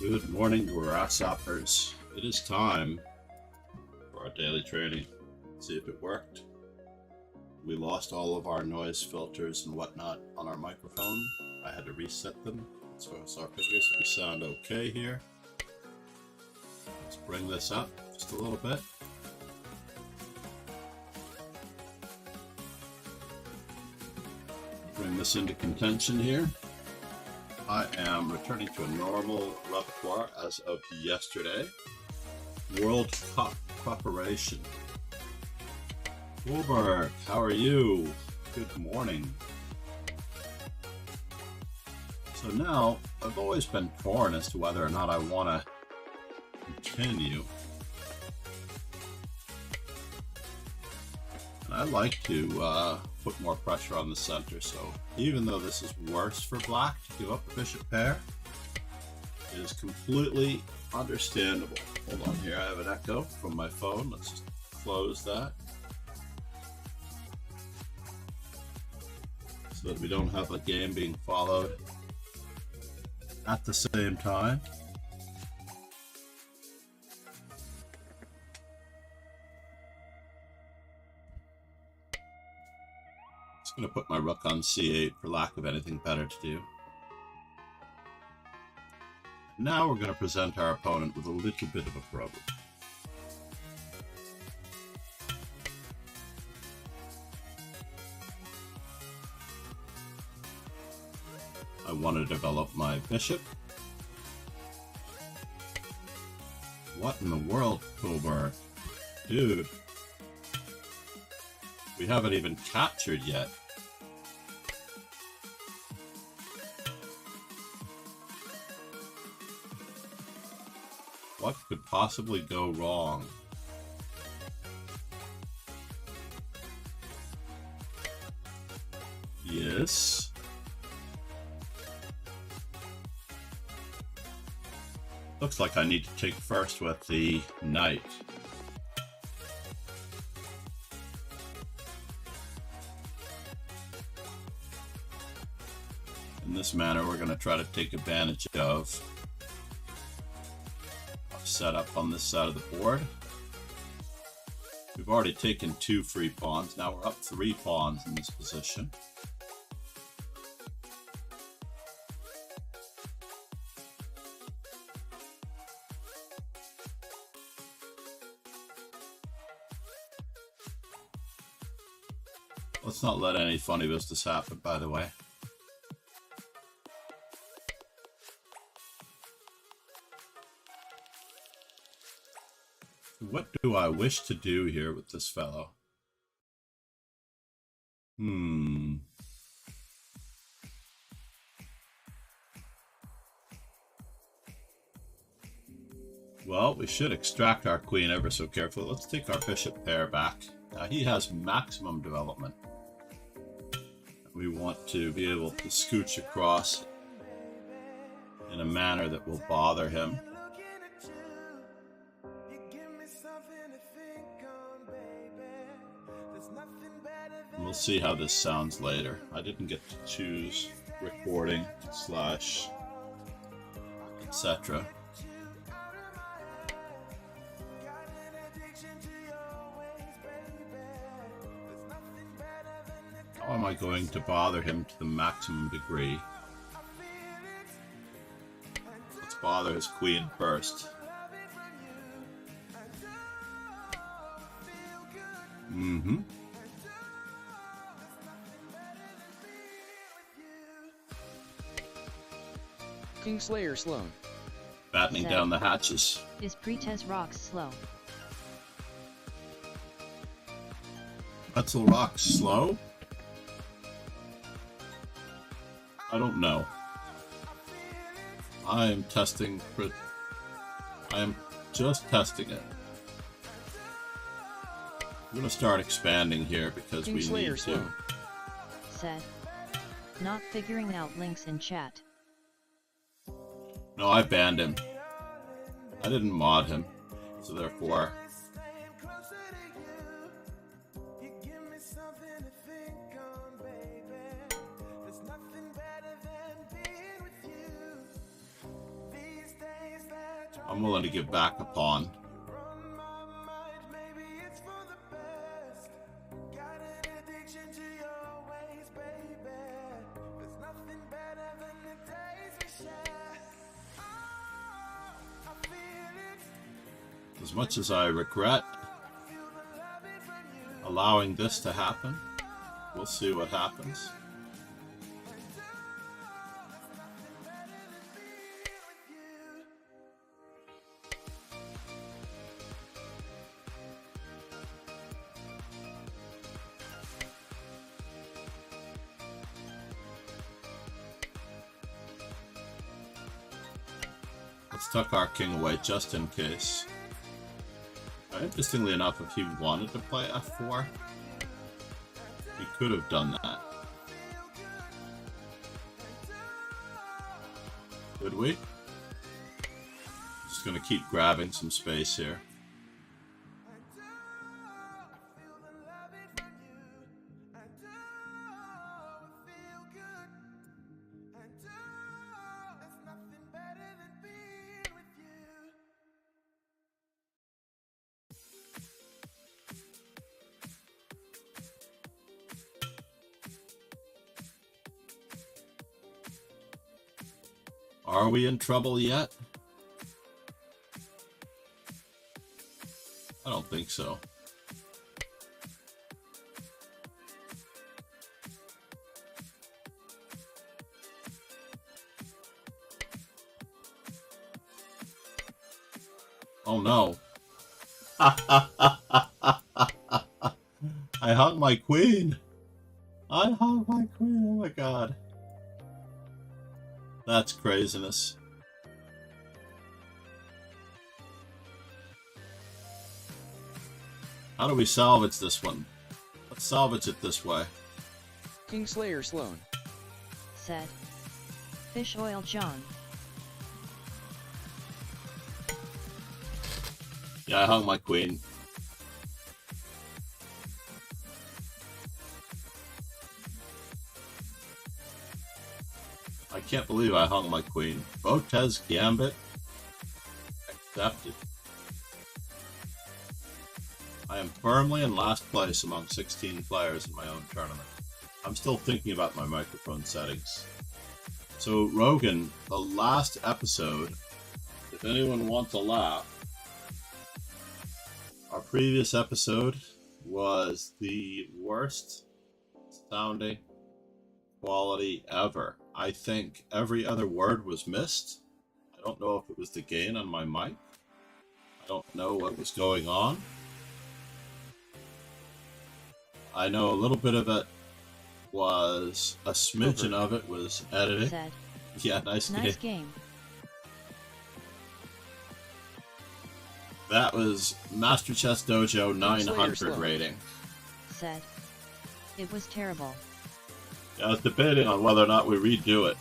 Good morning, grasshoppers. It is time for our daily training. Let's see if it worked. We lost all of our noise filters and whatnot on our microphone. I had to reset them. So our figures that we sound okay here. Let's bring this up just a little bit. Bring this into contention here. I am returning to a normal repertoire as of yesterday. World Cup preparation. Wilbur, how are you? Good morning. So now, I've always been torn as to whether or not I want to continue. And I like to put more pressure on the center, so even though this is worse for black to give up the bishop pair, it is completely understandable. Hold on here, I have an echo from my phone. Let's just close that so that we don't have a game being followed at the same time. I'm going to put my rook on c8 for lack of anything better to do. Now we're going to present our opponent with a little bit of a problem. I want to develop my bishop. What in the world, Coburg? Dude. We haven't even captured yet. What could possibly go wrong? Yes. Looks like I need to take first with the knight. In this manner, we're going to try to take advantage of setup on this side of the board. We've already taken 2 free pawns. Now we're up 3 pawns in this position. Let's not let any funny business happen, by the way. What do I wish to do here with this fellow? Well, we should extract our queen ever so carefully. Let's take our bishop pair back. Now he has maximum development. We want to be able to scooch across in a manner that will bother him. We'll see how this sounds later. I didn't get to choose recording slash etc. How am I going to bother him to the maximum degree? Let's bother his queen first. Kingslayer Sloan. Battening down the hatches. Is pretest rocks slow? Pretzel rocks slow? I don't know. I am testing for... I am just testing it. I'm going to start expanding here because we need to. Said. Not figuring out links in chat. No, I banned him. I didn't mod him, so therefore... I'm willing to give back a pawn. As much as I regret allowing this to happen, we'll see what happens. Let's tuck our king away just in case. Interestingly enough, if he wanted to play f4, he could have done that. Could we? Just going to keep grabbing some space here. Are we in trouble yet? I don't think so. Oh no. I hung my queen. I hung my queen. Oh my god. That's craziness. How do we salvage this one? Let's salvage it this way. Kingslayer Sloan said. Fish Oil John. Yeah, I hung my queen. I can't believe I hung my queen. Botez Gambit accepted. I am firmly in last place among 16 players in my own tournament. I'm still thinking about my microphone settings. So Rogan, the last episode, if anyone wants a laugh, our previous episode was the worst sounding quality ever. I think every other word was missed. I don't know if it was the gain on my mic. I don't know what was going on. I know a little bit of it was, a smidgen of it was editing. Said. Yeah, nice game. That was Master Chess Dojo 900 rating. Said. It was terrible. Yeah, I was debating on whether or not we redo it.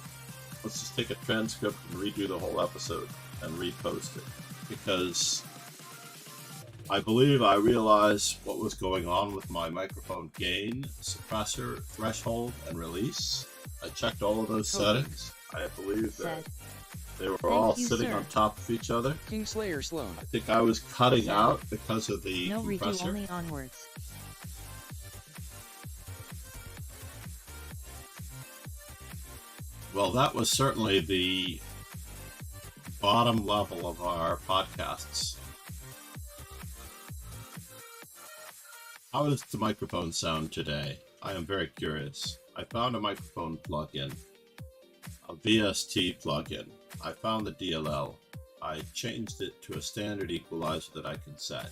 Let's just take a transcript and redo the whole episode and repost it. Because I believe I realized what was going on with my microphone gain, suppressor, threshold, and release. I checked all of those settings. I believe that they were all sitting on top of each other. Kingslayer Sloan. I think I was cutting out because of the no compressor. Redo, only onwards. Well, that was certainly the bottom level of our podcasts. How does the microphone sound today? I am very curious. I found a microphone plugin, a VST plugin. I found the DLL. I changed it to a standard equalizer that I can set.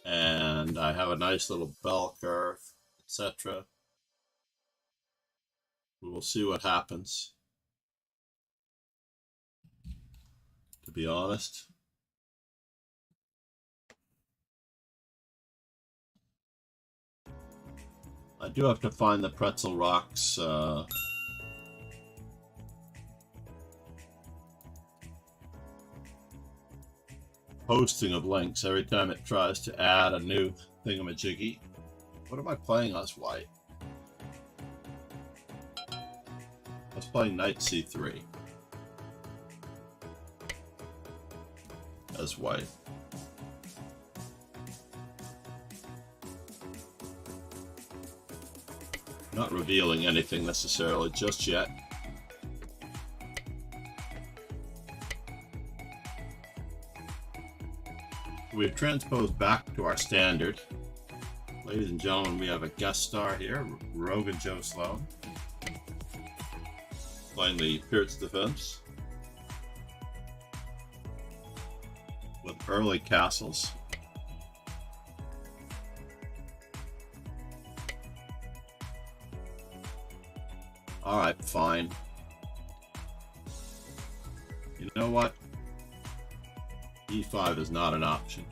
And I have a nice little bell curve, etc. We will see what happens. To be honest, I do have to find the Pretzel Rocks posting of links every time it tries to add a new thingamajiggy. What am I playing as white? I was playing Knight C3. as white. Not revealing anything necessarily just yet. We've transposed back to our standard. Ladies and gentlemen, we have a guest star here, Rogan Joe Sloan, playing the Pirates Defense with early castles. Alright, fine. You know what? E5 is not an option.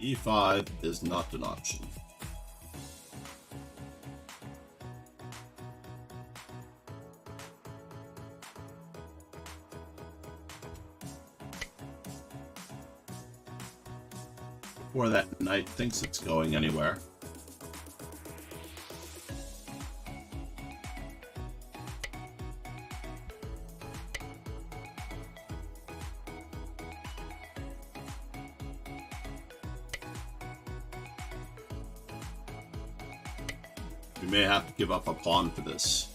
E5 is not an option. Before that knight thinks it's going anywhere. We may have to give up a pawn for this.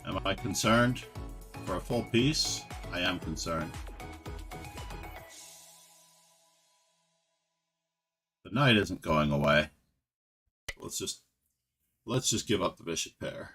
Am I concerned? For a full piece, I am concerned. The knight isn't going away. Let's just give up the bishop pair.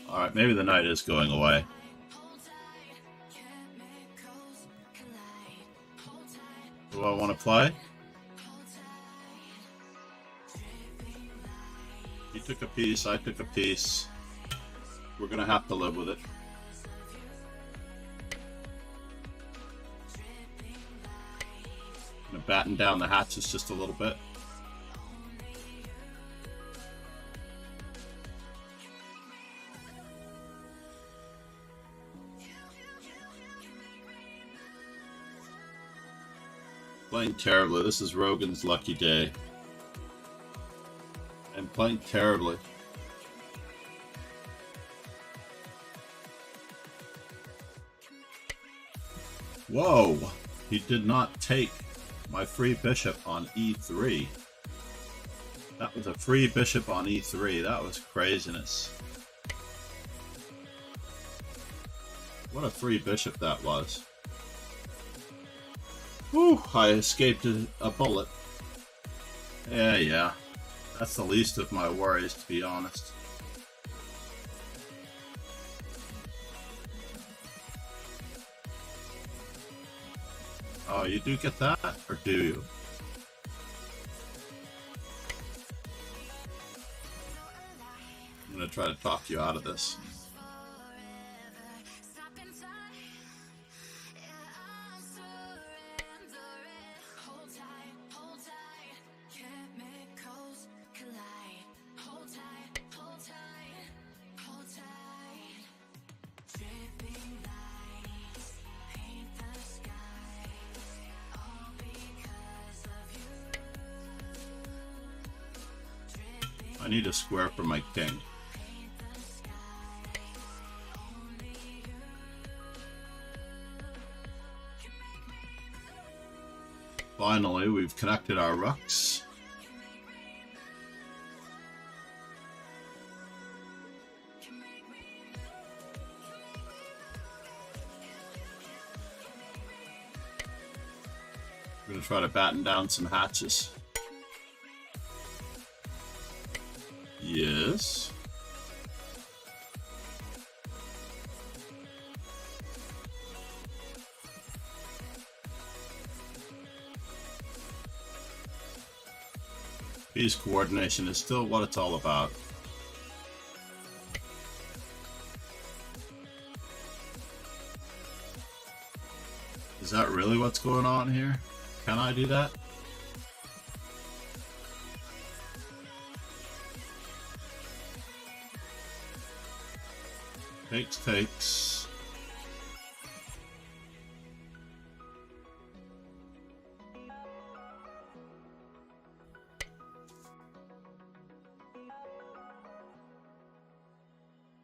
Alright, maybe the knight is going away. Do I want to play? He took a piece, I took a piece. We're gonna have to live with it. I'm gonna batten down the hatches just a little bit. Playing terribly. This is Rogan's lucky day. I'm playing terribly. Whoa! He did not take my free bishop on e3. That was a free bishop on e3. That was craziness. What a free bishop that was. Whew, I escaped a bullet. Yeah. That's the least of my worries, to be honest. Oh, you do get that? Or do you? I'm gonna try to talk you out of this. I need a square for my king. Finally, we've connected our rooks. We're going to try to batten down some hatches. Yes. Piece coordination is still what it's all about. that really what's going on here? Can I do that? Takes.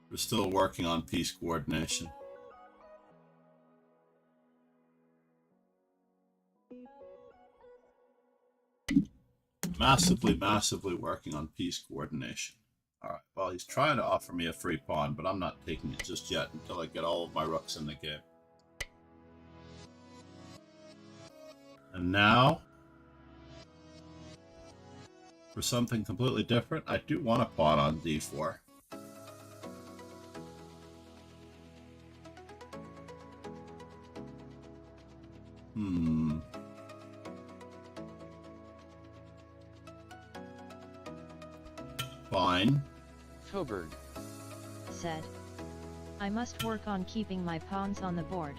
We're still working on piece coordination. Massively working on piece coordination. Alright, well, he's trying to offer me a free pawn, but I'm not taking it just yet until I get all of my rooks in the game. And now, for something completely different, I do want a pawn on d4. Fine. Coburg. Said. I must work on keeping my pawns on the board.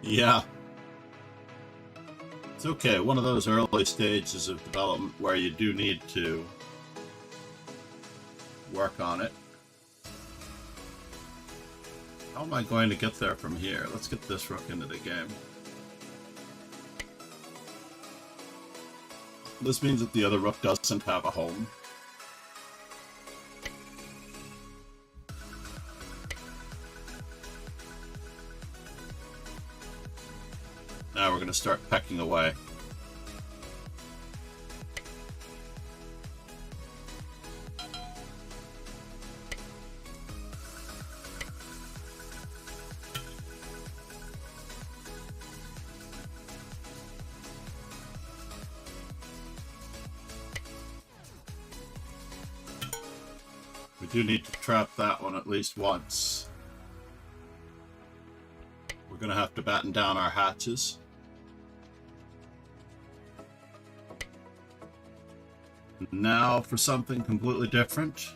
Yeah. It's okay. One of those early stages of development where you do need to work on it. How am I going to get there from here? Let's get this rook into the game. This means that the other rook doesn't have a home. Now we're going to start pecking away. We do need to trap that one at least once. We're going to have to batten down our hatches. Now for something completely different.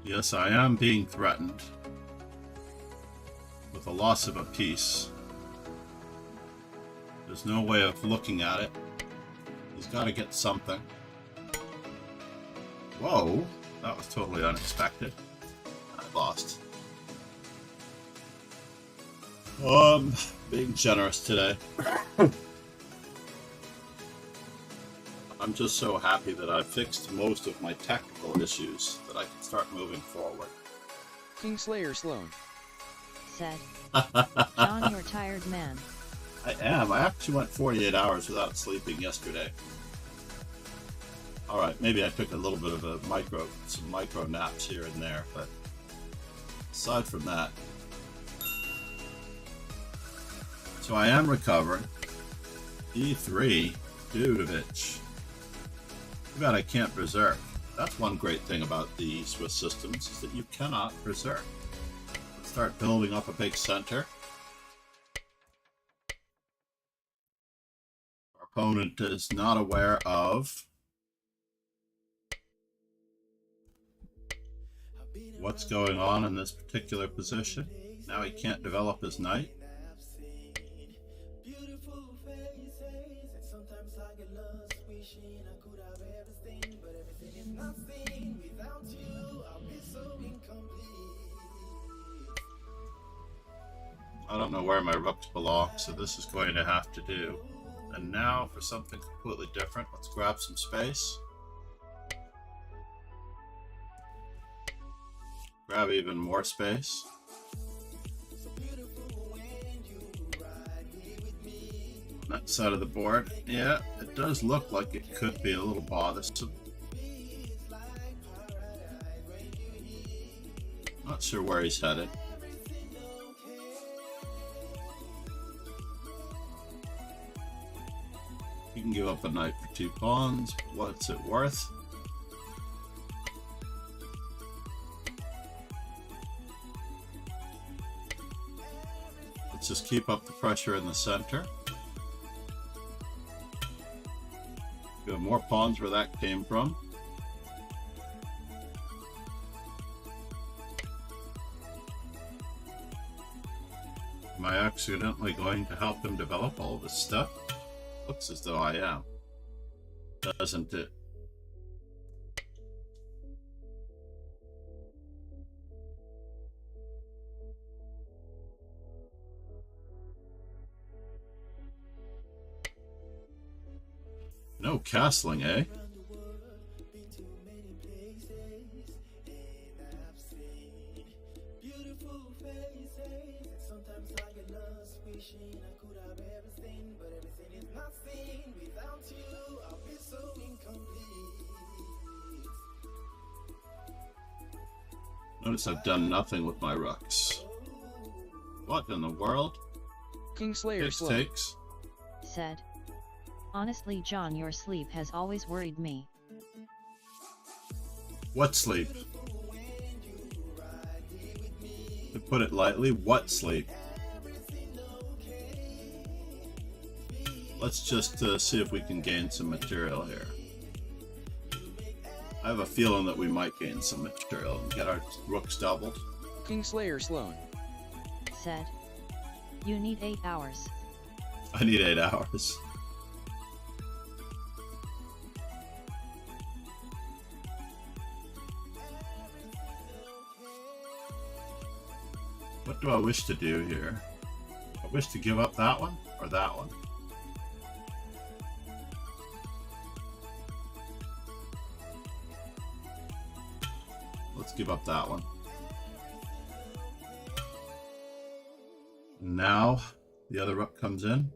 Yes, I am being threatened with a loss of a piece. There's no way of looking at it. He's got to get something. Whoa, that was totally unexpected. I lost. Being generous today. I'm just so happy that I've fixed most of my technical issues that I can start moving forward. Kingslayer Sloan. Said. John, you're tired man. I am. I actually went 48 hours without sleeping yesterday. Alright, maybe I took a little bit of some micro naps here and there, but aside from that. So I am recovering. E3, Dudovich. Too bad I can't berserk. That's one great thing about the Swiss systems, is that you cannot berserk. Let's start building up a big center. Our opponent is not aware of what's going on in this particular position. Now he can't develop his knight. I don't know where my rooks belong, so this is going to have to do. And now for something completely different, let's grab some space. Grab even more space. On that side of the board, yeah, it does look like it could be a little bothersome. Not sure where he's headed. can give up a knight for 2 pawns. What's it worth? Let's just keep up the pressure in the center. We have more pawns where that came from. Am I accidentally going to help him develop all of his stuff? Looks as though I am. Doesn't it? No castling, eh? Notice I've done nothing with my rooks. What in the world? Kingslayer slow. Takes. Said. Honestly, John, your sleep has always worried me. What sleep? To put it lightly, what sleep? Let's just see if we can gain some material here. I have a feeling that we might gain some material and get our rooks doubled. Kingslayer Sloan. Said. You need 8 hours. I need 8 hours. What do I wish to do here? I wish to give up that one or that one. Let's give up that one. Now the other rook comes in.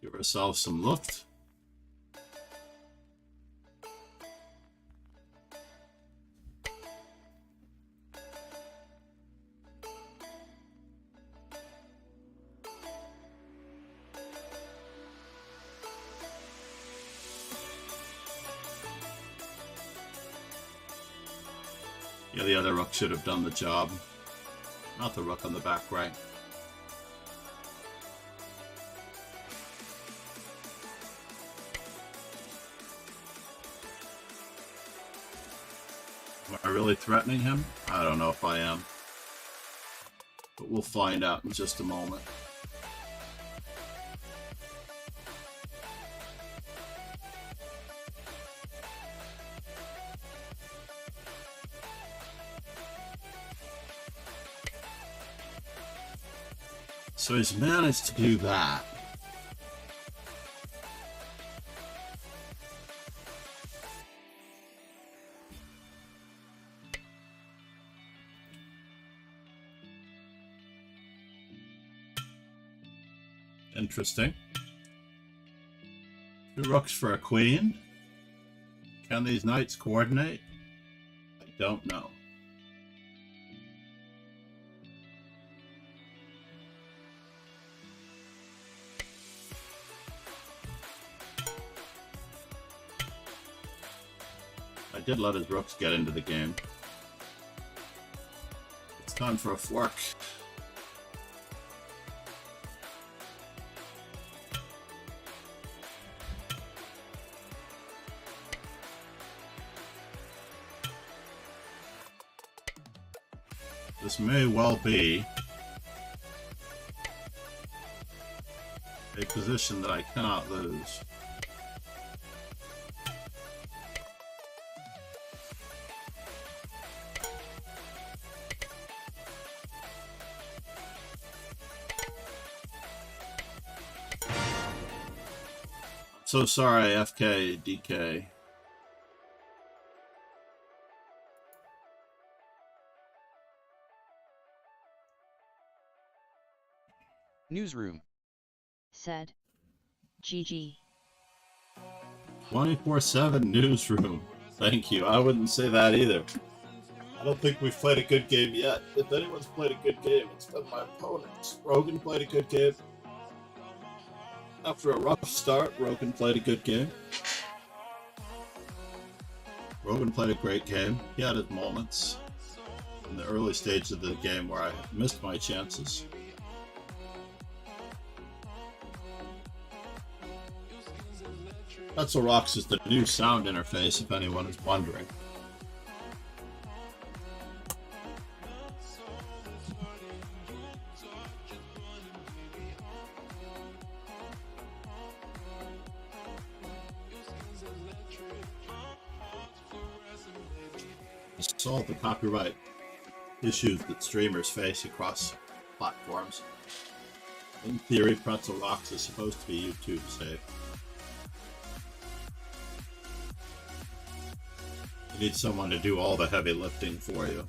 Give ourselves some Luft. Yeah, the other rook should have done the job. Not the rook on the back rank. Am I really threatening him? I don't know if I am. But we'll find out in just a moment. So he's managed to do that. Interesting. 2 rooks for a queen. Can these knights coordinate? I don't know. I did let his rooks get into the game. It's time for a fork. This may well be a position that I cannot lose. So sorry, FK, DK. Newsroom. said. GG. 24/7 newsroom. Thank you. I wouldn't say that either. I don't think we've played a good game yet. If anyone's played a good game, it's been my opponents. Rogan played a good game. After a rough start, Rogan played a good game. Rogan played a great game. He had his moments in the early stages of the game where I missed my chances. Pretzel Rocks is the new sound interface, if anyone is wondering. To solve the copyright issues that streamers face across platforms. In theory, Pretzel Rocks is supposed to be YouTube safe. You need someone to do all the heavy lifting for you.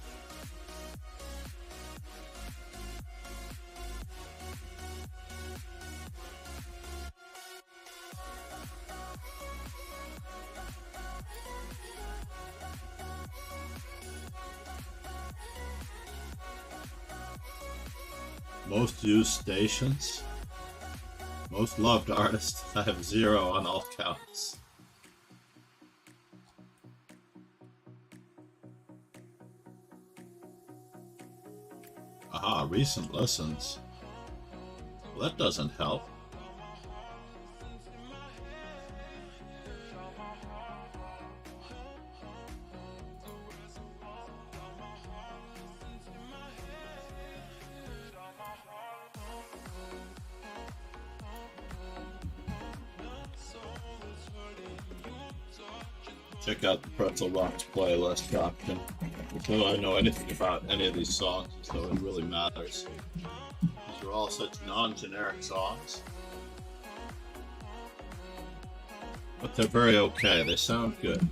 Most used stations. Most loved artists. I have 0 on all counts. Aha, recent listens. Well, that doesn't help. Check out the Pretzel Rocks playlist, Captain. Until I know anything about any of these songs, so it really matters. These are all such non-generic songs. But they're very okay, they sound good.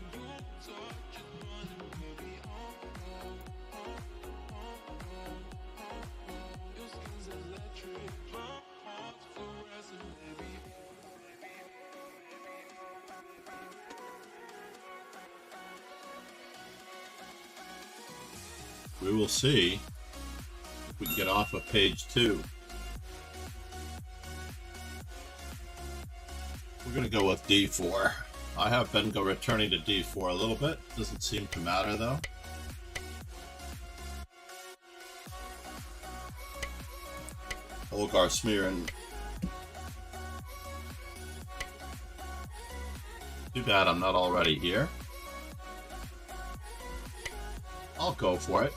We will see if we can get off of page 2. We're going to go with D4. I have been returning to D4 a little bit. Doesn't seem to matter though. Olgar Smearin. Too bad I'm not already here. I'll go for it.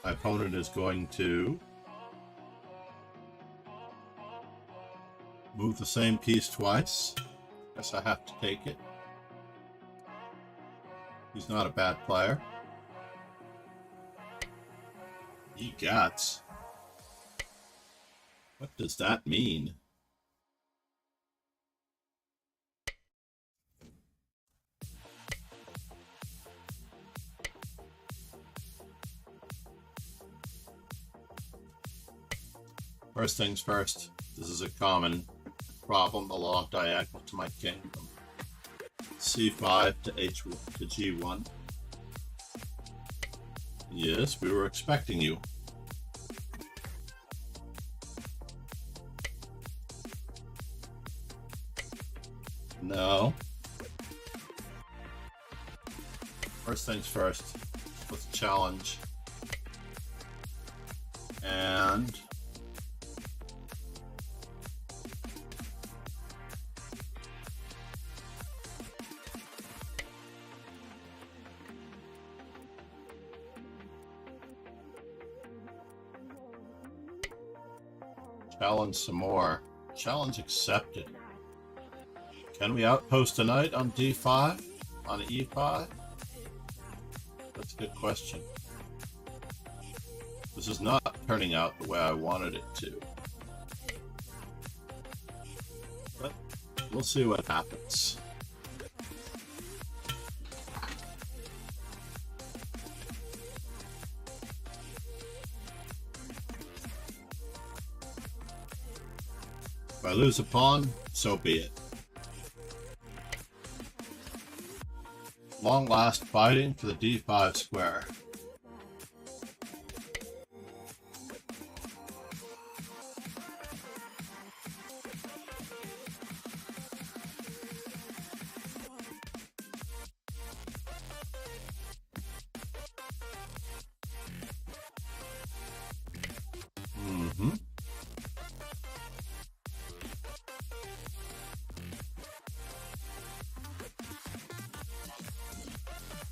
My opponent is going to move the same piece twice. Guess I have to take it. He's not a bad player. He got. What does that mean? First things first, this is a common problem, the long diagonal to my king from c5 to h to g1. Yes, we were expecting you. No. First things first, let's challenge. And challenge some more. Challenge accepted. Can we outpost tonight on d5? On e5? That's a good question. This is not turning out the way I wanted it to. But we'll see what happens. If I lose a pawn, so be it. Long last fighting for the d5 square.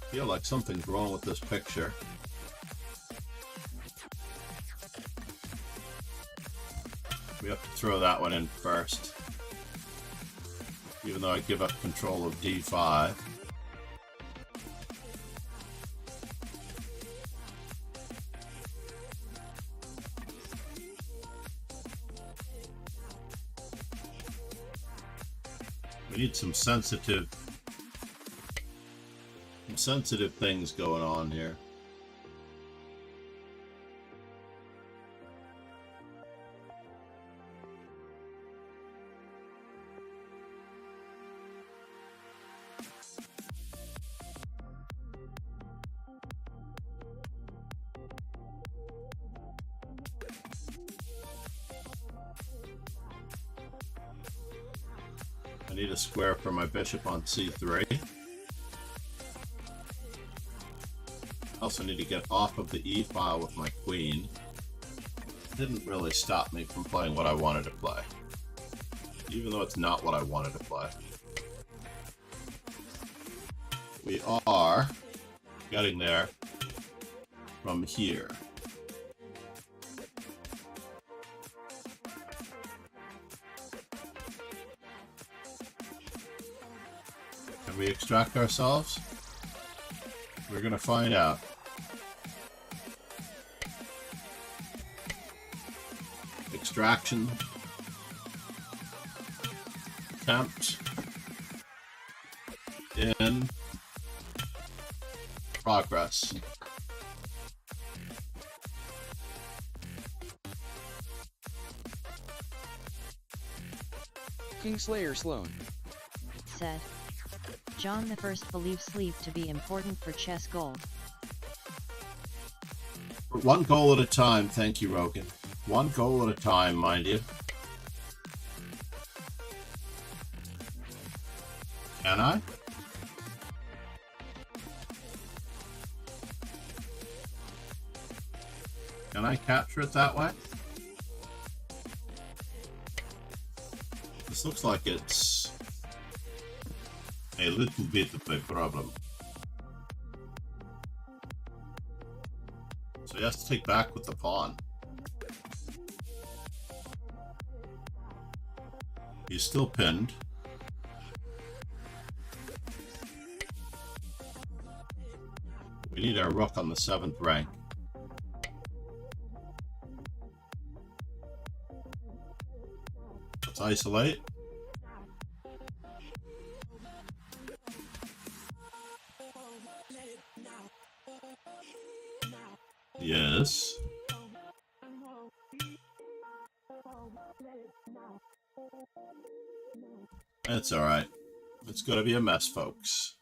I feel like something's wrong with this picture. We have to throw that one in first. Even though I give up control of d5. We need some sensitive things going on here. I need a square for my bishop on c3. I also need to get off of the e file with my queen. Didn't really stop me from playing what I wanted to play, even though it's not what I wanted to play. We are getting there from here. Can we extract ourselves? We're gonna find out. Extraction. Attempt. In progress. Kingslayer Sloan said, John I believes sleep to be important for chess gold. One goal at a time, thank you, Rogan. One goal at a time, mind you. Can I? Can I capture it that way? This looks like it's a little bit of a problem. So he has to take back with the pawn. He's still pinned. We need our rook on the 7th rank. Let's isolate. Yes. It's alright. It's gonna be a mess, folks.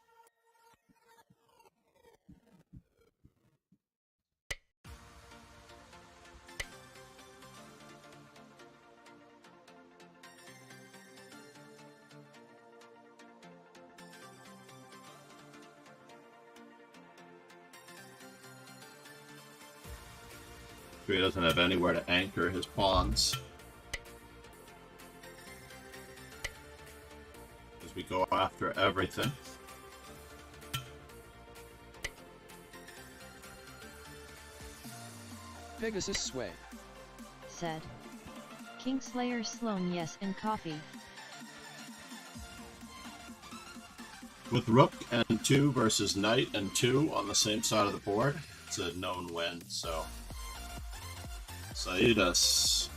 He doesn't have anywhere to anchor his pawns. As we go after everything. Pegasus Sway said, Kingslayer Sloan yes and coffee. With rook and 2 versus knight and 2 on the same side of the board, it's a known win, so... Saidas.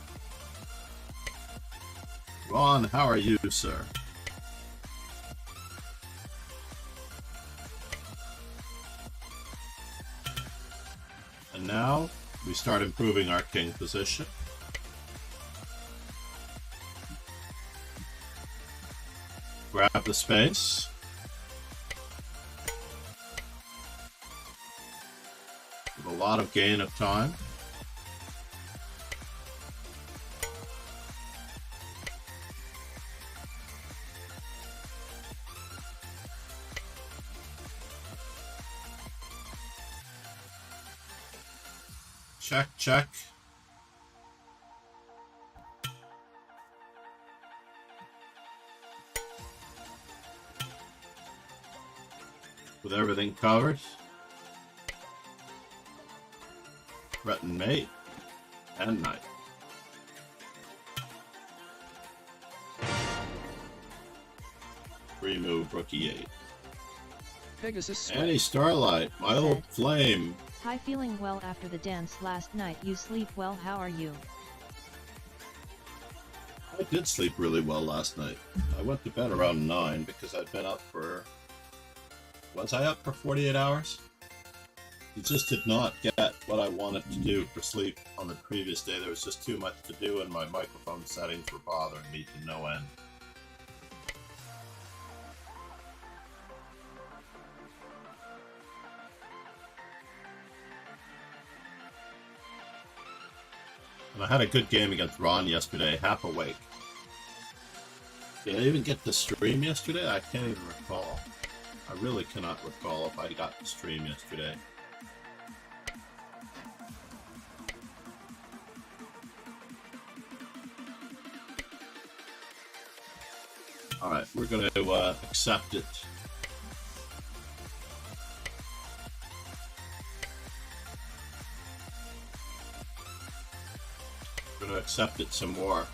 Ron, how are you, sir? And now we start improving our king position. grab the space. With a lot of gain of time. Check, check. With everything covered. Threaten mate and knight. Remove rook e8. Pegasus sway. Annie Starlight, my old flame. Hi, feeling well after the dance last night. You sleep well, how are you? I did sleep really well last night. I went to bed around 9 because I'd been up for... Was I up for 48 hours? I just did not get what I wanted to do for sleep on the previous day. There was just too much to do and my microphone settings were bothering me to no end. And I had a good game against Ron yesterday, half awake. Did I even get to stream yesterday? I can't even recall. I really cannot recall if I got to stream yesterday. Alright, we're going to accept it. We're going to accept it some more.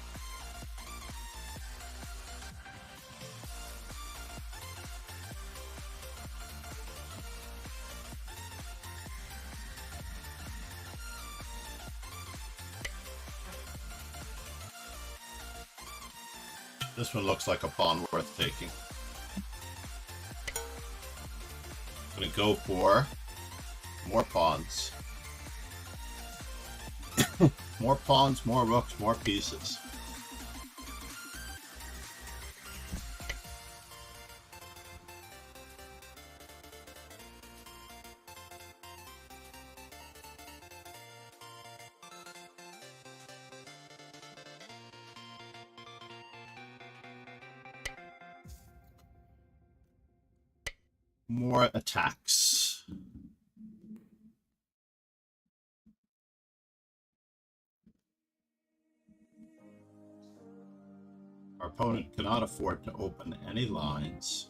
This one looks like a pawn worth taking. I'm gonna go for more pawns. More pawns, more rooks, more pieces. More attacks. Our opponent cannot afford to open any lines.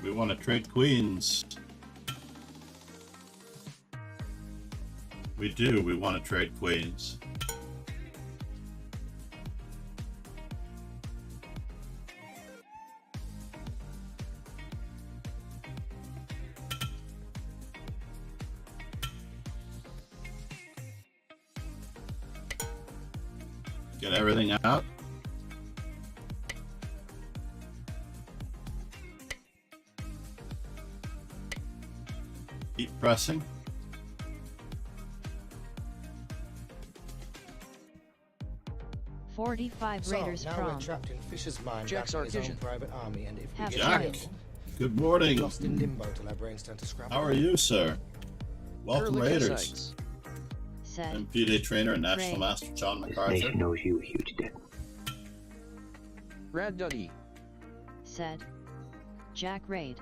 We want to trade queens. We do. We want to trade queens. Get everything out. Keep pressing. "45 Raiders now prom. we're trapped in Fisher's mind, Jack's back in his own Artisan. private army, and if we Have get Jack, killed, good we're morning. lost in limbo till our brains turn to scrap. How are you, sir? Welcome, Raiders. Sykes. Said. I'm PJ Trainer and National Ray. Master John This MacArthur. nation knows you, huge dick. Rad Duddy. Said. Jack Raid.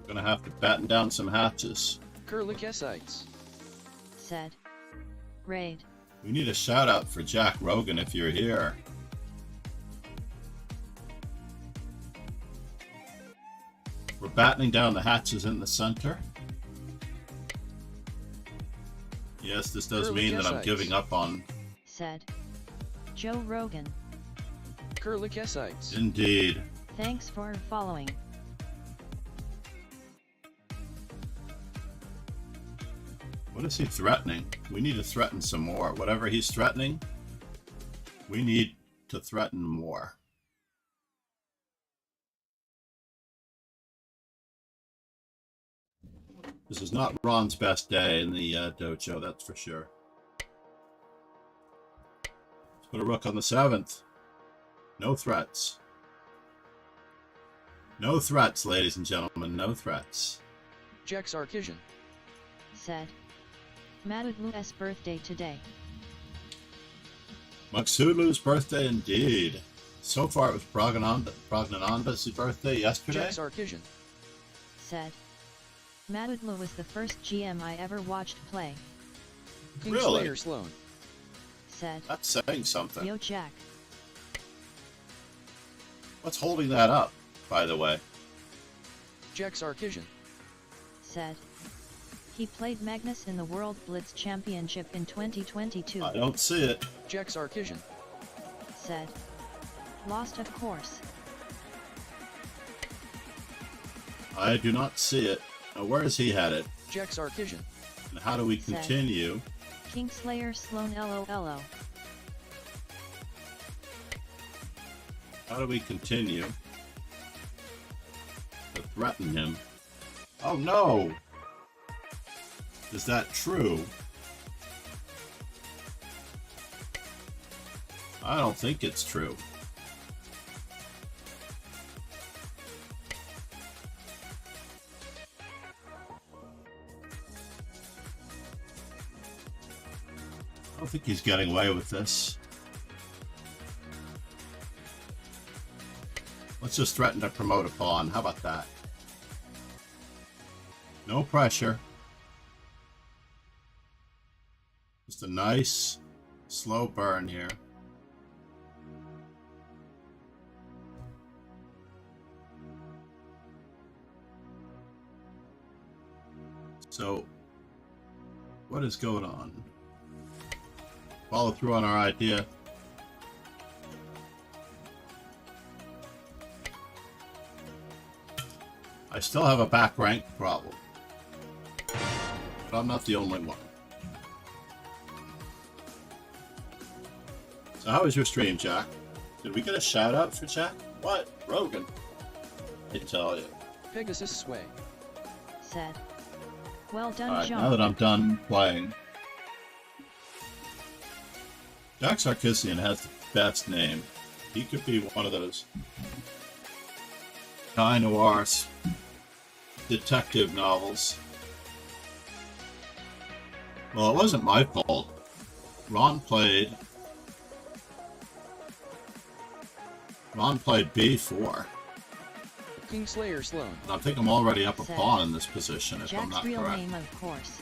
We're gonna have to batten down some hatches. Kurlik Essites. Said. Raid. We need a shout out for Jack Rogan if you're here. We're battening down the hatches in the center. Yes, this does Curly mean that I'm Kessites. giving up on. said Joe Rogan. Curlicessites. Indeed. Thanks for following. What is he threatening? We need to threaten some more. Whatever he's threatening, we need to threaten more. This is not Ron's best day in the dojo, that's for sure. Let's put a rook on the 7th. No threats. No threats, ladies and gentlemen, no threats. Jex Arkision. Said Maghsoodloo's birthday today. Maghsoodloo's birthday indeed. So far it was Pragnananda's birthday yesterday. Jex Arkision. Said Maghsoodloo was the first GM I ever watched play. Really? Kingslayer Sloan. Said That's saying something. Yo Jack. What's holding that up, by the way? Jex Arkision. Said he played Magnus in the World Blitz Championship in 2022. I don't see it. Jex Arkision. Said lost of course. I do not see it. Now, where is he headed? Jex Arkision. And how do we Said. continue? Kingslayer Sloan LOLO. How do we continue to threaten him? Oh no! Is that true? I don't think it's true. I don't think he's getting away with this. Let's just threaten to promote a pawn. How about that? No pressure. Just a nice, slow burn here. So, what is going on? Follow through on our idea. I still have a back rank problem, but I'm not the only one. So how was your stream, Jack? Did we get a shout out for Jack? What? Rogan? I tell you. Pegasus Sway. Said well done, Alright, John. now that I'm done playing. Jack Sarkisian has the best name. He could be one of those Guy Noir detective novels. Well, it wasn't my fault. Ron played B4. Kingslayer Sloan. And I think I'm already up a Said. pawn in this position, if I'm Jack's not real correct. name, of course.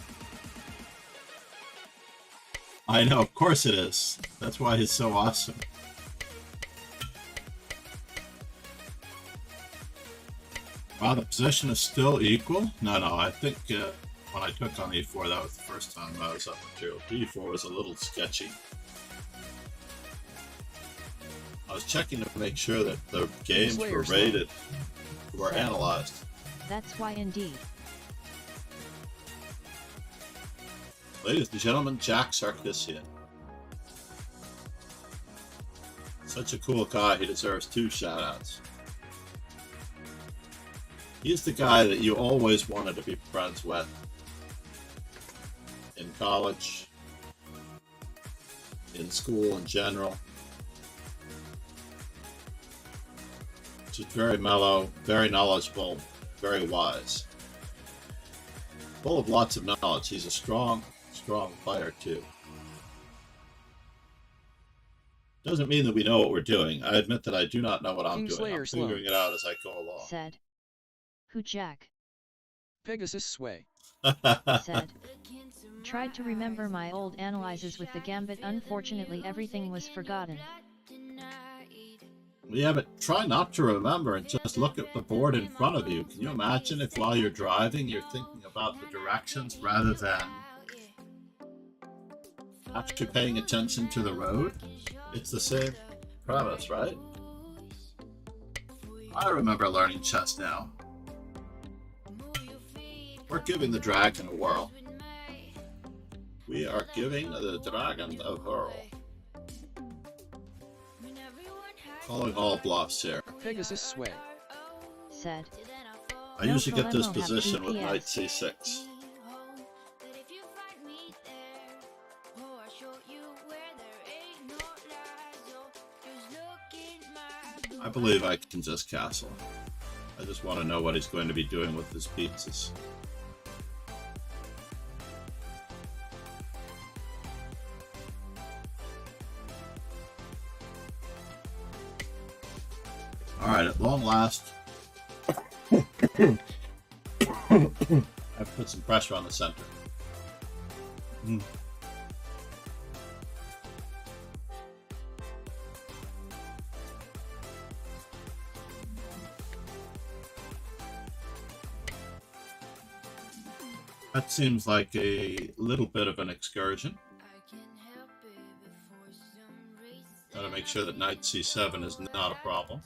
I know, of course it is. That's why he's so awesome. Wow, the position is still equal? No, I think when I took on E4, that was the first time I was up material. B4 was a little sketchy. I was checking to make sure that the games were rated, were Said. analyzed. That's why indeed. Ladies and gentlemen, Jack Sarkisian. Such a cool guy, he deserves 2 shoutouts. He's the guy that you always wanted to be friends with. In college, in school in general. Just very mellow, very knowledgeable, very wise. Full of lots of knowledge. He's a strong player too. Doesn't mean that we know what we're doing. I admit that I do not know what I'm doing. I'm figuring it out as I go along. Said who Jack. Pegasus Sway. Said tried to remember my old analyses with the gambit. Unfortunately everything was forgotten. Yeah, but try not to remember and just look at the board in front of you. Can you imagine if while you're driving you're thinking about the directions rather than actually paying attention to the road. It's the same premise, right? I remember learning chess now. We're giving the dragon a whirl. We are giving the dragon a whirl. Calling all bluffs here. Pegasus sway. Said. I No usually get this problemo, have position with GPS. knight c6. I believe I can just castle. I just want to know what he's going to be doing with his pieces. Alright, at long last, I've put some pressure on the center. That seems like a little bit of an excursion. Gotta make sure that knight c7 is not a problem.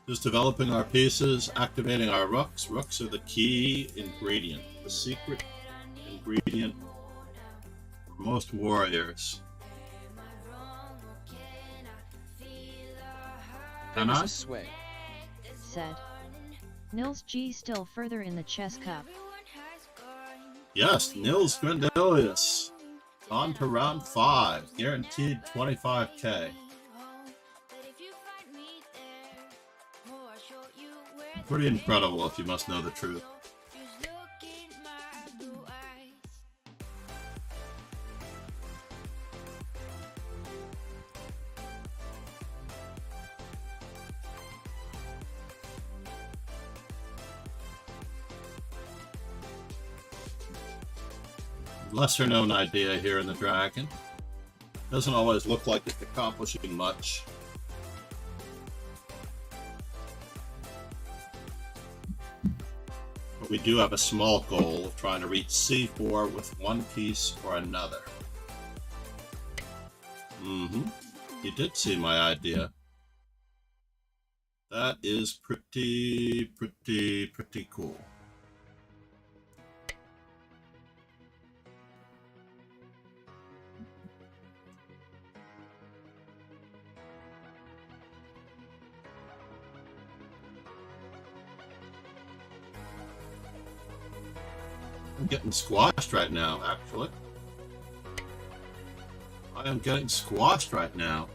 Just developing our pieces, activating our rooks. Rooks are the key ingredient, the secret ingredient for most warriors. Can I? Pegasus sway. Said. Nils G still further in the chess cup. Yes, Nils Grandelius. On to round 5, guaranteed 25k. Pretty incredible if you must know the truth. Lesser known idea here in the dragon. Doesn't always look like it's accomplishing much. But we do have a small goal of trying to reach c4 with one piece or another. You did see my idea. That is pretty cool. I'm getting squashed right now, actually. I am getting squashed right now.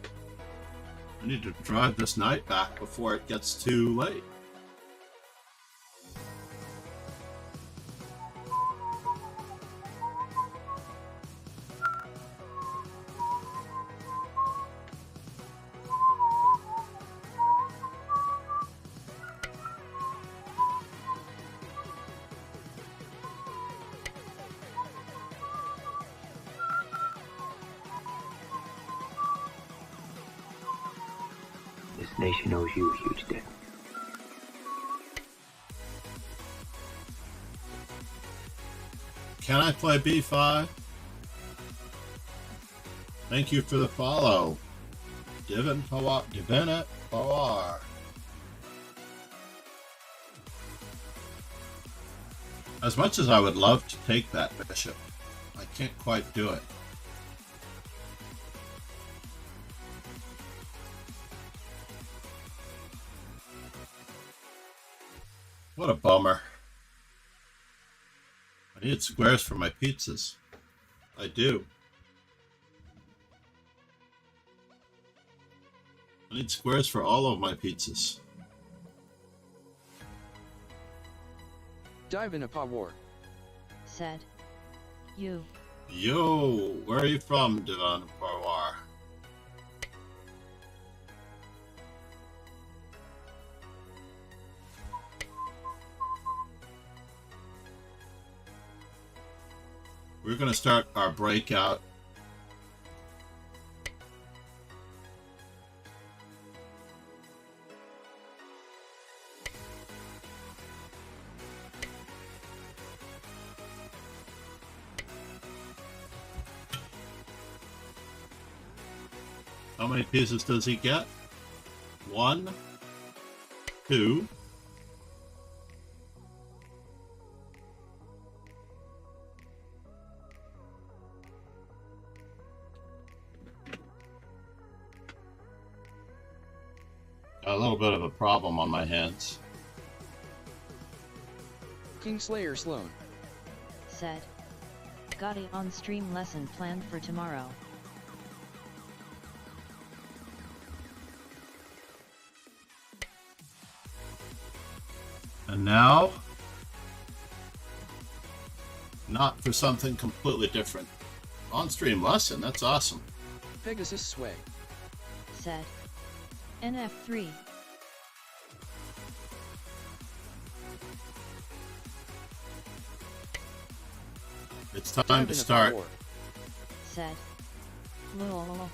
I need to drive this knight back before it gets too late. This nation owes you a huge debt. Can I play b5? Thank you for the follow. Divinit Pawar. As much as I would love to take that bishop, I can't quite do it. What a bummer. I need squares for my pizzas. I do. I need squares for all of my pizzas. Dive in a power. Said. You. Yo, where are you from, Divan Parwar? We're going to start our breakout. How many pieces does he get? 1, 2. Got a little bit of a problem on my hands. Kingslayer Sloan. Said. Got a on-stream lesson planned for tomorrow. And now, not for something completely different. On-stream lesson, that's awesome. Pegasus Sway. Said. NF3. It's time to start. Said. Lol.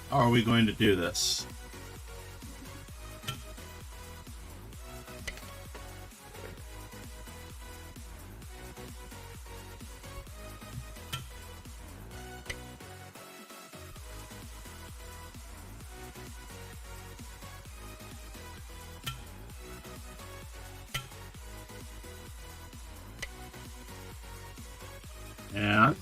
How are we going to do this? And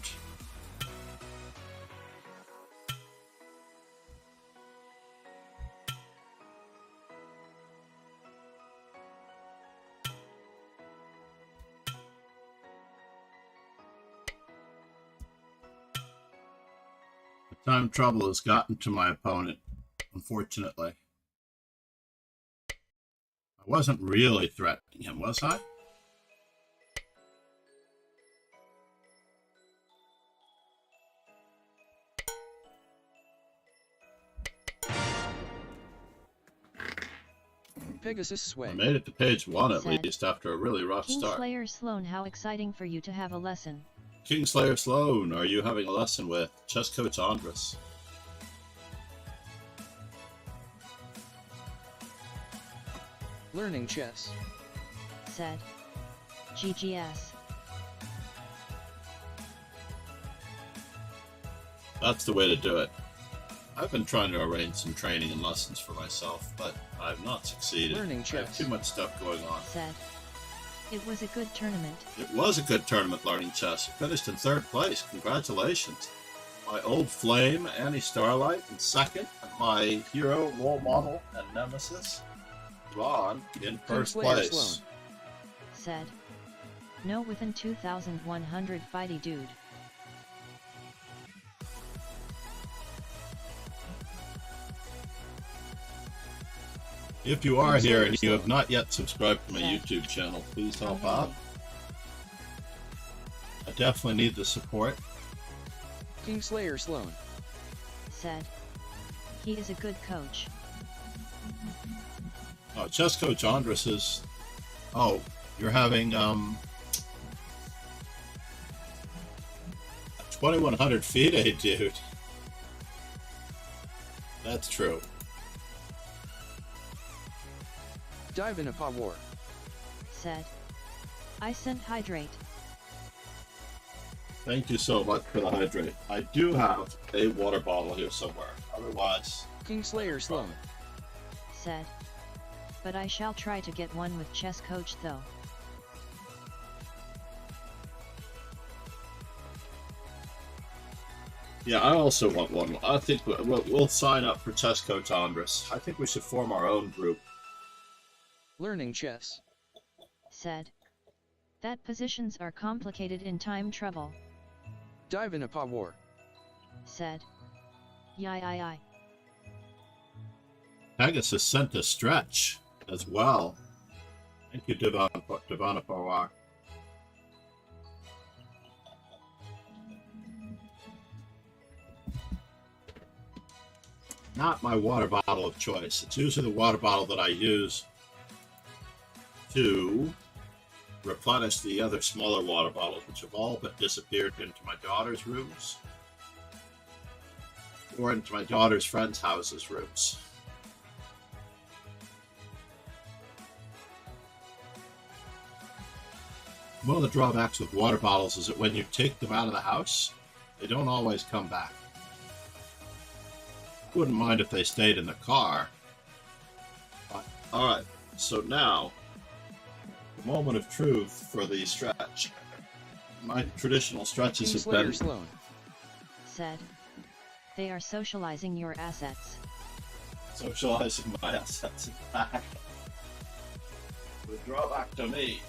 the time trouble has gotten to my opponent, unfortunately. I wasn't really threatening him, was I? Pegasus Sway. I made it to page 1 at Said. least after a really rough start. Kingslayer Sloan, how exciting for you to have a lesson. Kingslayer Sloan, are you having a lesson with Chess Coach Andres? Learning Chess. Said. GGS. That's the way to do it. I've been trying to arrange some training and lessons for myself, but I've not succeeded. Learning I have chess. too much stuff going on. Said. It was a good tournament. It was a good tournament learning chess. I finished in 3rd place. Congratulations. My old flame, Annie Starlight, in 2nd, and my hero, role model, and nemesis, Ron, in 1st Kingslayer place. Sloan. Said. No within 2,100 fighty dude. If you are Kingslayer here and you Sloan. have not yet subscribed to my Yeah. YouTube channel, please help Oh, out. hey. I definitely need the support. Kingslayer Sloan. Said. He is a good coach. Oh, Chess Coach Andres is... Oh, you're having 2,100 FIDE, dude. That's true. Dive in a paw war. Said. I sent hydrate. Thank you so much for the hydrate. I do have a water bottle here somewhere. Otherwise, Kingslayer Sloan. Said. But I shall try to get one with chess coach though. yeah, I also want one. I think we'll sign up for Chess Coach Andres. I think we should form our own group. Learning Chess. Said. That positions are complicated in time trouble. Dive in a paw war. Said. Yai. Pegasus sent a stretch as well. Thank you, Divana Pawar. Not my water bottle of choice. It's usually the water bottle that I use to replenish the other smaller water bottles, which have all but disappeared into my daughter's rooms or into my daughter's friends' houses' rooms. One of the drawbacks with water bottles is that when you take them out of the house, they don't always come back. Wouldn't mind if they stayed in the car. But, alright, so now, the moment of truth for the stretch. My traditional stretches have Kingslayer been... Sloan. Said. They are socializing your assets. Socializing my assets back. The drawback to me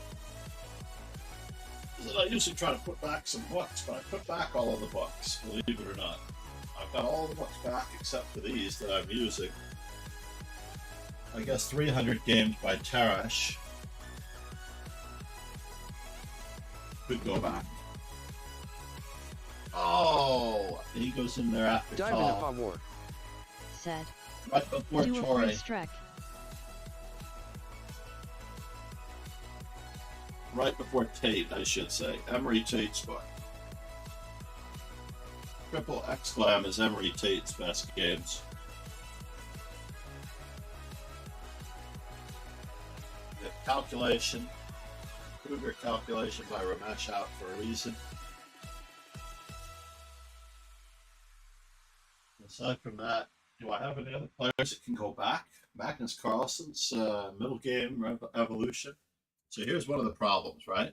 is that I usually try to put back some books, but I put back all of the books, believe it or not. I've got all the books back except for these that I'm using. I guess 300 Games by Tarash could go back. Oh, he goes in there after Dive in Tall. a War. Said. Right before Do a Tori. free strike. Right before Tate, I should say. Emery Tate's book. Triple Exclam is Emery Tate's best games. The calculation. Kruger calculation by Ramesh out for a reason. Aside from that, do I have any other players that can go back? Magnus Carlsen's middle game evolution. So here's one of the problems, right?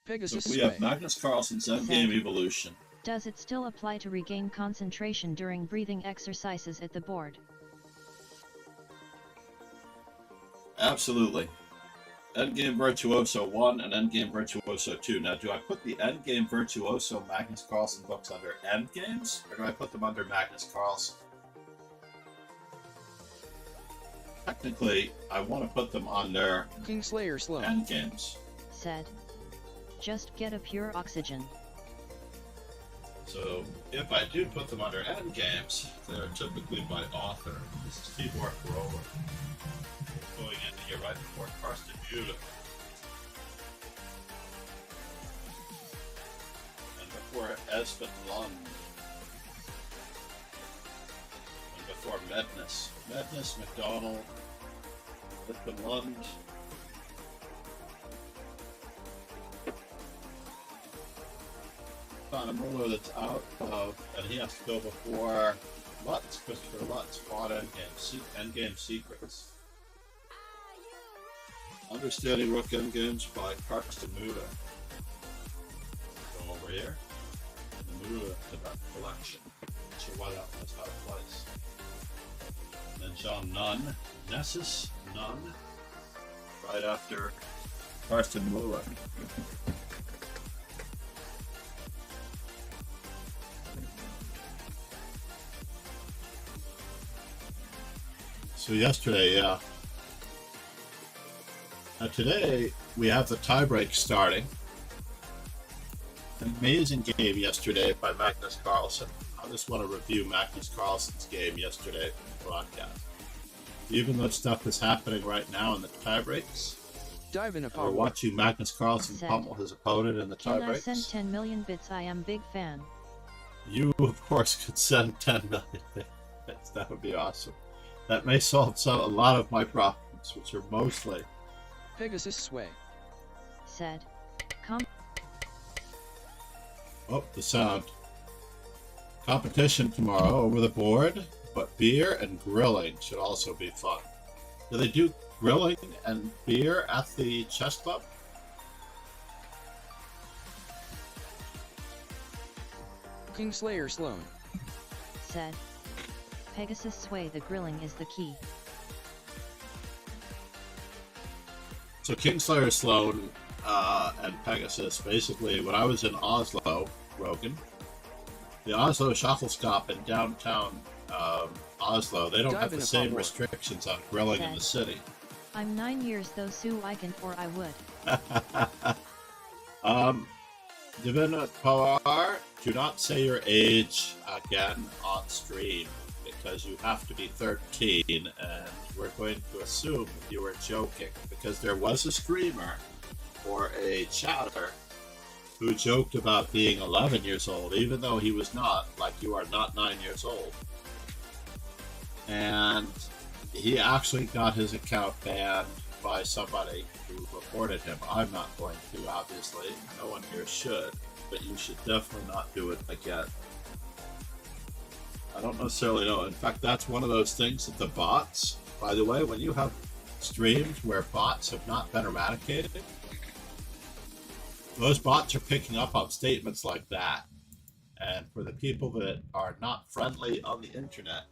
Pegasus So we have Sway. Magnus Carlsen's endgame evolution. Does it still apply to regain concentration during breathing exercises at the board? Absolutely. Endgame Virtuoso 1 and Endgame Virtuoso 2. Now, do I put the Endgame Virtuoso Magnus Carlsen books under Endgames, or do I put them under Magnus Carlsen? Technically, I want to put them under Kingslayer Sloan. Endgames. Said. Just get a pure oxygen. So, if I do put them under Endgames, they're typically by author. This is Tibor Grover. Going into here right before Karsten Buda. And before Espen Lund. And before Medness. Medness, McDonald, Espen Lund. Found a ruler that's out of, and he has to go before Lutz, Christopher Lutz, fought Endgame Secrets. Understanding Rook Endgames by Karsten Muda. Go over here. The Muda collection. Not sure why that one is out of place. And then John Nunn. Nessus Nunn. Right after Karsten Muda. So yesterday, yeah. Today, we have the tiebreak starting. An amazing game yesterday by Magnus Carlsen. I just want to review Magnus Carlsen's game yesterday from the broadcast. Even though stuff is happening right now in the tiebreaks, Dive in a we're War. watching Magnus Carlsen Said. pummel his opponent in the Can I tiebreaks. send 10 million bits? I am big fan. You, of course, could send 10 million bits. That would be awesome. That may solve a lot of my problems, which are mostly... Pegasus Sway. Said. Oh, the sound. Competition tomorrow over the board, but beer and grilling should also be fun. Do they do grilling and beer at the chess club? Kingslayer Sloan. Said. Pegasus Sway. The grilling is the key. So Kingslayer Sloan and Pegasus, basically, when I was in Oslo, Rogan, the Oslo Shuttlestock in downtown Oslo, they don't Dive have the in a same Paul Ward. restrictions on grilling in the city. I'm 9 years though, so I can or I would. Divina Poar, do not say your age again on stream, because you have to be 13, and we're going to assume that you were joking, because there was a streamer or a chatter who joked about being 11 years old, even though he was not, like you are not 9 years old. And he actually got his account banned by somebody who reported him. I'm not going to, obviously. No one here should, but you should definitely not do it again. I don't necessarily know. In fact, that's one of those things that the bots, by the way, when you have streams where bots have not been eradicated, those bots are picking up on statements like that. And for the people that are not friendly on the internet,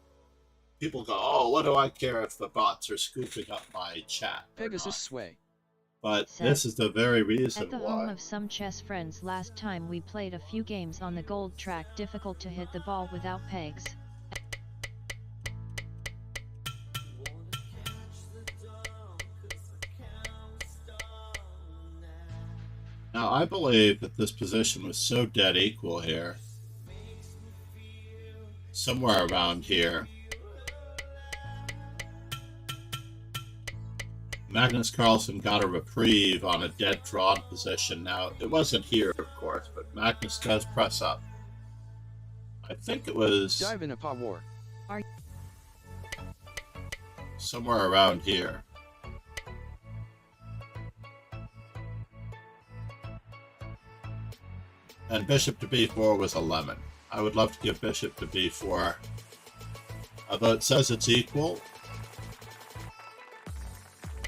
people go, oh, what do I care if the bots are scooping up my chat? Pegasus Sway. But Said, this is the very reason at the why. home of some chess friends last time we played a few games on the gold track, difficult to hit the ball without pegs. Now, I believe that this position was so dead equal here, somewhere around here. Magnus Carlsen got a reprieve on a dead drawn position. Now, it wasn't here, of course, but Magnus does press up. I think it was Dive in a paw war. somewhere around here. And bishop to b4 was a lemon. I would love to give bishop to b4. Although it says it's equal,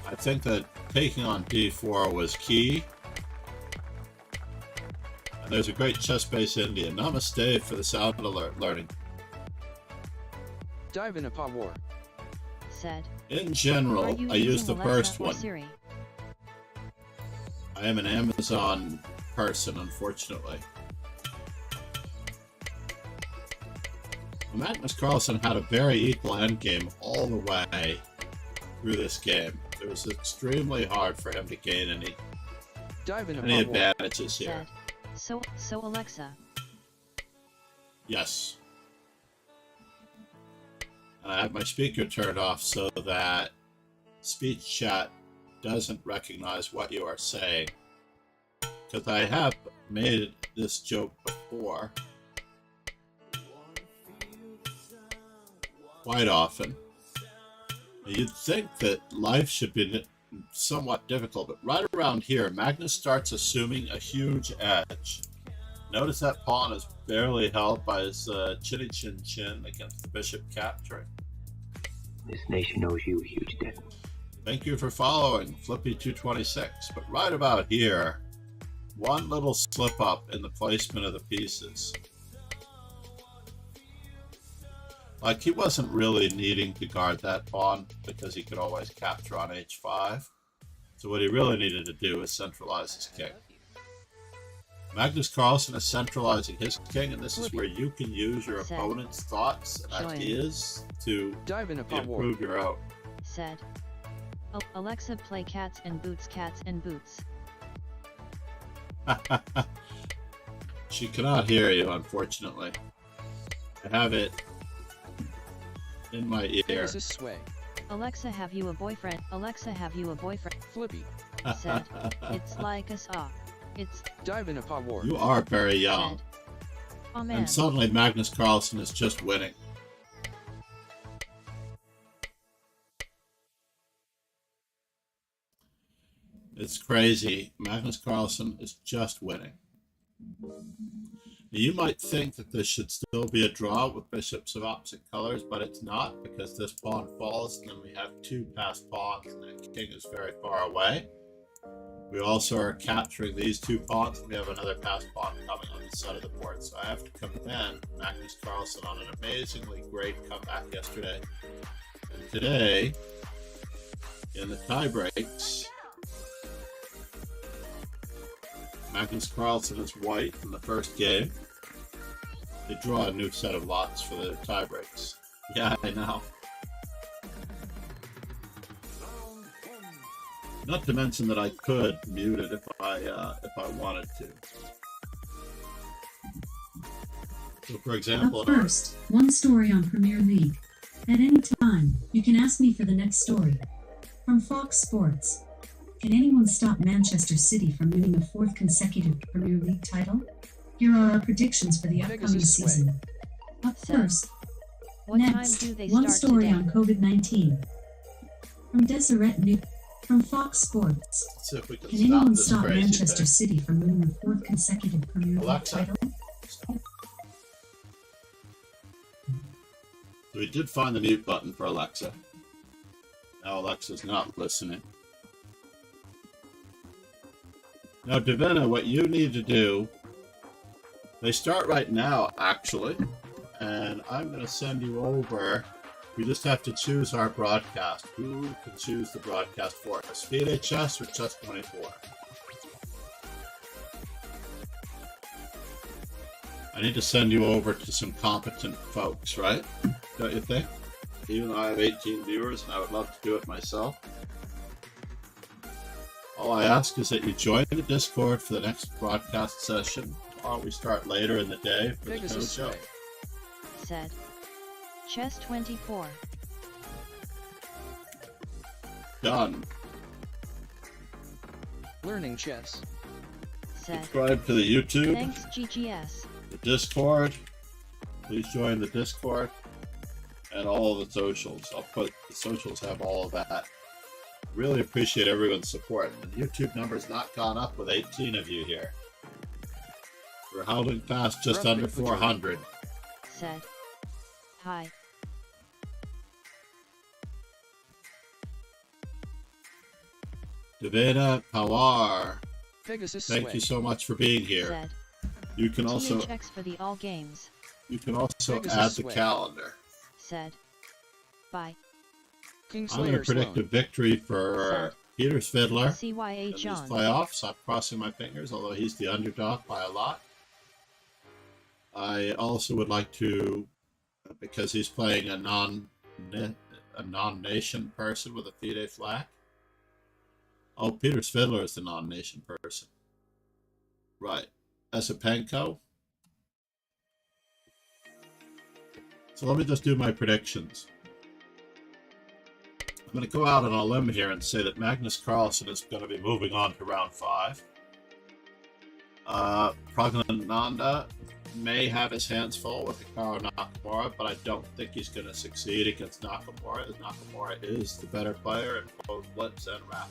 I think that taking on d4 was key. And there's a great chess base India. Namaste for the sound alert learning. Dive in a paw war. Said, In general, I use the first one. Siri? I am an Amazon person, unfortunately. Magnus Carlsen had a very equal endgame all the way through this game. It was extremely hard for him to gain any Dive in a Any paw war. advantages here? Said, so Alexa, Yes. And I have my speaker turned off so that speech chat doesn't recognize what you are saying. Because I have made this joke before. Quite often. You'd think that life should be somewhat difficult, but right around here, Magnus starts assuming a huge edge. Notice that pawn is barely held by his chinny chin chin against the bishop capturing. This nation owes you a huge debt. Thank you for following Flippy226. But right about here, one little slip up in the placement of the pieces. Like, he wasn't really needing to guard that pawn because he could always capture on h5. So what he really needed to do is centralize his king. Magnus Carlsen is centralizing his king, and this is where you can use your opponent's thoughts and ideas to Dive in a paw war. improve your own. said, Alexa, play Cats and Boots, Cats and Boots. She cannot hear you, unfortunately. I have it in my ear. Pegasus Sway. Alexa, have you a boyfriend? Alexa, have you a boyfriend? Flippy. Said, it's like a saw. It's Dive in a paw war. You are very young. said, oh man. And suddenly Magnus Carlsen is just winning. It's crazy. Magnus Carlsen is just winning. You might think that this should still be a draw with bishops of opposite colors, but it's not, because this pawn falls, and then we have two passed pawns, and the king is very far away. We also are capturing these two pawns, and we have another passed pawn coming on the side of the board. So I have to commend Magnus Carlsen on an amazingly great comeback yesterday. And today, in the tie breaks, Magnus Carlsen is white in the first game. They draw a new set of lots for the tie breaks. Yeah, I know. Not to mention that I could mute it if I wanted to. So, for example, Up first, one story on Premier League. At any time, you can ask me for the next story. From Fox Sports. Can anyone stop Manchester City from winning a fourth consecutive Premier League title? Here are our predictions for the upcoming Pegasus Sway. season. Up first. What time Next, do they one start story today? on COVID-19. From Deseret News. From Fox Sports. Let's see if we can Can stop anyone this stop crazy Manchester thing. City from winning the fourth consecutive Premier League Alexa. title? So we did find the mute button for Alexa. Now Alexa's not listening. Now, Davina, what you need to do, they start right now, actually, and I'm going to send you over. We just have to choose our broadcast. Who can choose the broadcast for us? VHS or Chess 24? I need to send you over to some competent folks, right? Don't you think? Even though I have 18 viewers and I would love to do it myself. All I ask is that you join the Discord for the next broadcast session. Tomorrow we start later in the day for the Pegasus show. Sway. Said. Chess 24. Done. Learning chess. Said. Subscribe to the YouTube, Thanks GGS. the Discord. Please join the Discord and all of the socials. I'll put the socials have all of that. Really appreciate everyone's support. The YouTube number's not gone up with 18 of you here. We're holding fast just under 400. Said. Hi. Davina Pawar, Pegasus thank Sway. you so much for being here. Said. You can also THX for the all games. Pegasus add the Sway. calendar. Said. Bye. King I'm going to Slayer predict a Sloan. victory for Peter Fiddler CYA in these John. playoffs. I'm crossing my fingers, although he's the underdog by a lot. I also would like to, because he's playing a non-nation person with a FIDE flag. Oh, Peter Fiddler is the non-nation person. Right. Esipenko. So let me just do my predictions. I'm going to go out on a limb here and say that Magnus Carlsen is going to be moving on to round 5. Praggnanandhaa may have his hands full with Hikaru Nakamura, but I don't think he's going to succeed against Nakamura, as Nakamura is the better player in both blips and rapid.